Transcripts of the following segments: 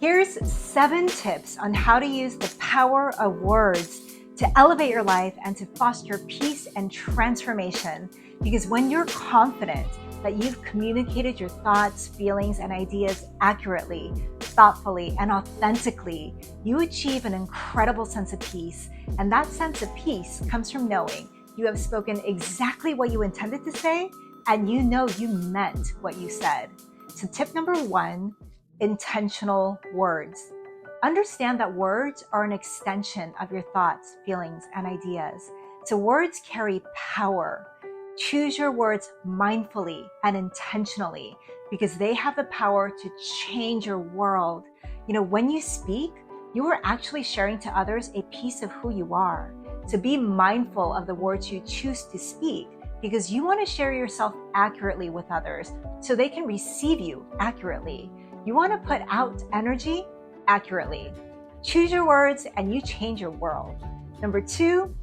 Here's 7 tips on how to use the power of words to elevate your life and to foster peace and transformation. Because when you're confident that you've communicated your thoughts, feelings, and ideas accurately, thoughtfully, and authentically, you achieve an incredible sense of peace. And that sense of peace comes from knowing you have spoken exactly what you intended to say, and you know you meant what you said. So tip number 1, intentional words. Understand that words are an extension of your thoughts, feelings, and ideas. So words carry power. Choose your words mindfully and intentionally because they have the power to change your world. When you speak, you are actually sharing to others a piece of who you are. So be mindful of the words you choose to speak because you want to share yourself accurately with others so they can receive you accurately. You want to put out energy accurately. Choose your words and you change your world. Number 2,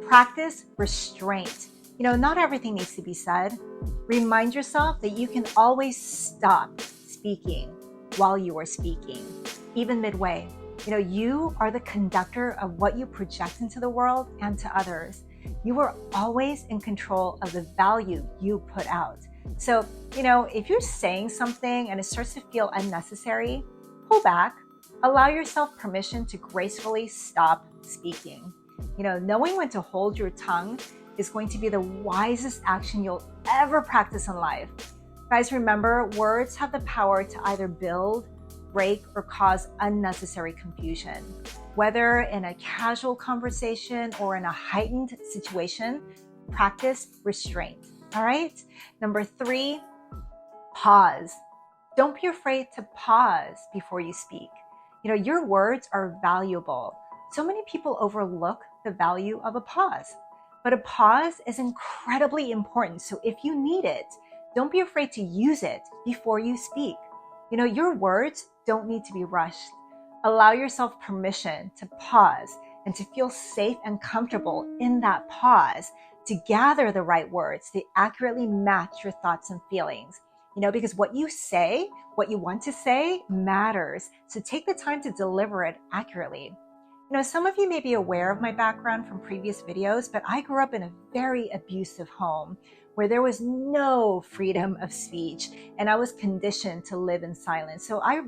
practice restraint. Not everything needs to be said. Remind yourself that you can always stop speaking while you are speaking, even midway. You are the conductor of what you project into the world and to others. You are always in control of the value you put out. So, if you're saying something and it starts to feel unnecessary, pull back. Allow yourself permission to gracefully stop speaking. Knowing when to hold your tongue is going to be the wisest action you'll ever practice in life. Guys, remember, words have the power to either build, break, or cause unnecessary confusion. Whether in a casual conversation or in a heightened situation, practice restraint. All right? Number 3, pause. Don't be afraid to pause before you speak. Your words are valuable. So many people overlook the value of a pause. But a pause is incredibly important. So if you need it, don't be afraid to use it before you speak. Your words don't need to be rushed. Allow yourself permission to pause and to feel safe and comfortable in that pause to gather the right words to accurately match your thoughts and feelings. Because what you say, what you want to say matters. So take the time to deliver it accurately. Some of you may be aware of my background from previous videos, but I grew up in a very abusive home where there was no freedom of speech and I was conditioned to live in silence. So I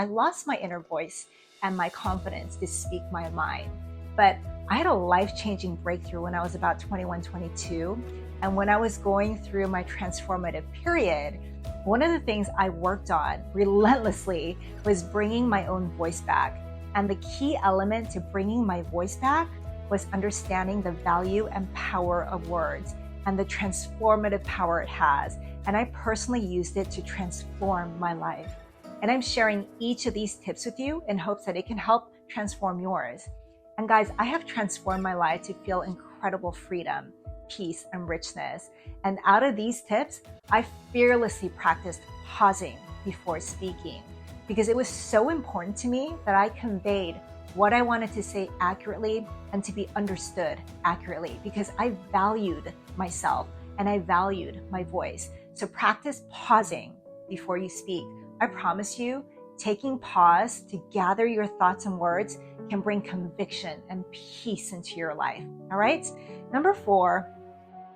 lost my inner voice and my confidence to speak my mind. But I had a life-changing breakthrough when I was about 21, 22. And when I was going through my transformative period, one of the things I worked on relentlessly was bringing my own voice back. And the key element to bringing my voice back was understanding the value and power of words and the transformative power it has. And I personally used it to transform my life. And I'm sharing each of these tips with you in hopes that it can help transform yours. And guys, I have transformed my life to feel incredible freedom, peace, and richness. And out of these tips, I fearlessly practiced pausing before speaking, because it was so important to me that I conveyed what I wanted to say accurately and to be understood accurately, because I valued myself and I valued my voice. So practice pausing before you speak. I promise you, taking pause to gather your thoughts and words can bring conviction and peace into your life. All right? Number 4,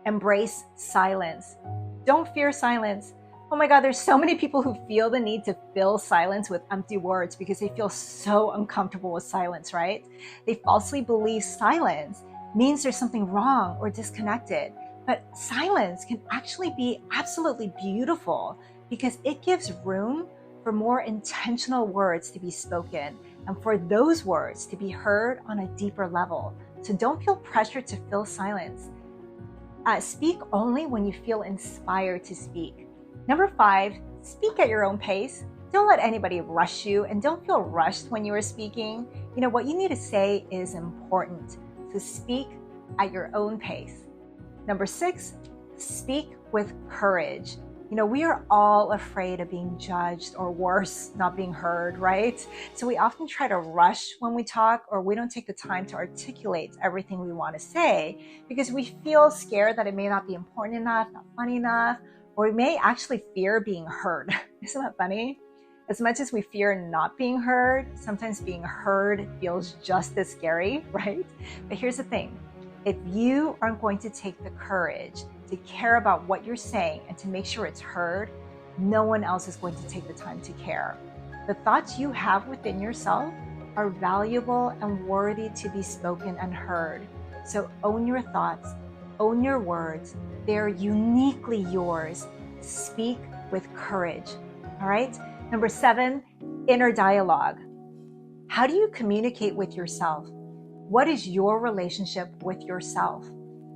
embrace silence. Don't fear silence. Oh my God, there's so many people who feel the need to fill silence with empty words because they feel so uncomfortable with silence, right? They falsely believe silence means there's something wrong or disconnected. But silence can actually be absolutely beautiful because it gives room for more intentional words to be spoken and for those words to be heard on a deeper level. So don't feel pressured to fill silence. Speak only when you feel inspired to speak. Number 5, speak at your own pace. Don't let anybody rush you and don't feel rushed when you are speaking. What you need to say is important. So speak at your own pace. Number 6, speak with courage. We are all afraid of being judged or worse, not being heard, right? So we often try to rush when we talk, or we don't take the time to articulate everything we want to say because we feel scared that it may not be important enough, not funny enough, or we may actually fear being heard. Isn't that funny? As much as we fear not being heard, sometimes being heard feels just as scary, right? But here's the thing. If you aren't going to take the courage to care about what you're saying and to make sure it's heard, no one else is going to take the time to care. The thoughts you have within yourself are valuable and worthy to be spoken and heard. So own your thoughts, own your words. They're uniquely yours. Speak with courage. All right? Number 7, inner dialogue. How do you communicate with yourself? What is your relationship with yourself?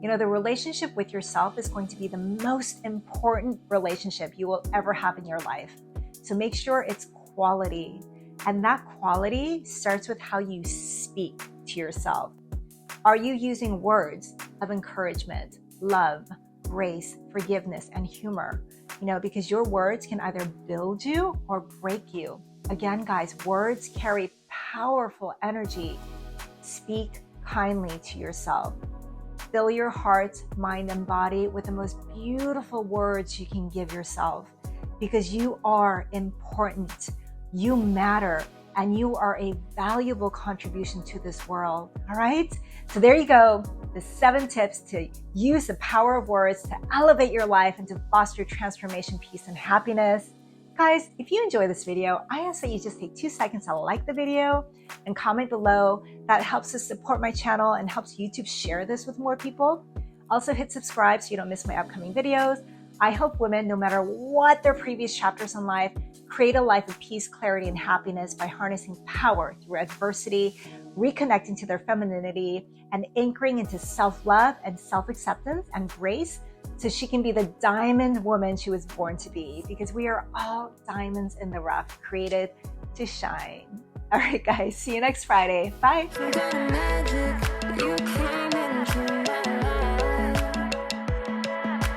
You know, the relationship with yourself is going to be the most important relationship you will ever have in your life. So make sure it's quality. And that quality starts with how you speak to yourself. Are you using words of encouragement, love, grace, forgiveness, and humor? You know, because your words can either build you or break you. Again, guys, words carry powerful energy. Speak kindly to yourself. Fill your heart, mind, and body with the most beautiful words you can give yourself, because you are important, you matter, and you are a valuable contribution to this world. All right? So there you go. The 7 tips to use the power of words to elevate your life and to foster transformation, peace, and happiness. Guys, if you enjoy this video, I ask that you just take 2 seconds to like the video and comment below. That helps us support my channel and helps YouTube share this with more people. Also hit subscribe so you don't miss my upcoming videos. I help women, no matter what their previous chapters in life, create a life of peace, clarity, and happiness by harnessing power through adversity, reconnecting to their femininity, and anchoring into self-love and self-acceptance and grace, so she can be the diamond woman she was born to be, because we are all diamonds in the rough, created to shine. All right, guys, see you next Friday. Bye.